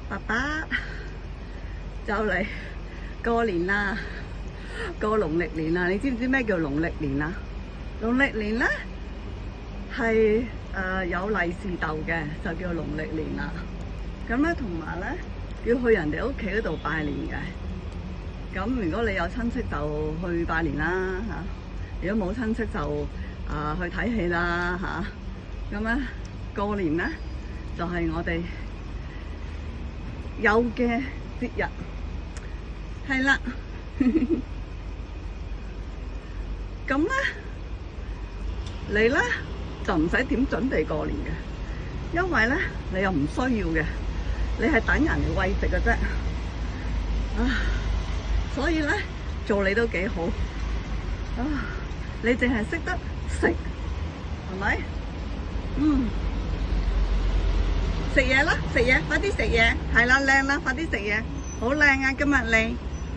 爸爸就嚟過年啦，過農曆年啦。你知唔知咩叫農曆年啊？農曆年咧係有利是逗嘅，就叫農曆年啦。咁咧同埋咧要去人哋屋企嗰度拜年嘅。咁如果你有親戚就去拜年啦嚇，如果冇親戚就去睇戲啦嚇。咁咧過年咧就係我哋有嘅節日，係啦。咁咧你咧就唔使點準備過年嘅，因為咧你又唔需要嘅，你係等人嚟餵食嘅啫。所以咧做你都幾好你淨係識得食，係咪？食嘢啦，食嘢，快啲食嘢，係啦，靚啦，快啲食嘢，好靚啊！今日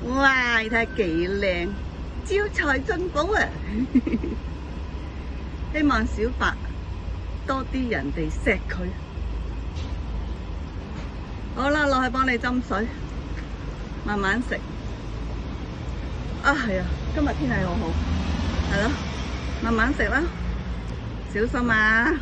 你，哇，你睇下幾靚，招財進寶啊！希望小白多啲人哋錫佢。好啦，落去幫你斟水，慢慢食。係啊，今日天氣好好，係咯，慢慢食啦，小心啊！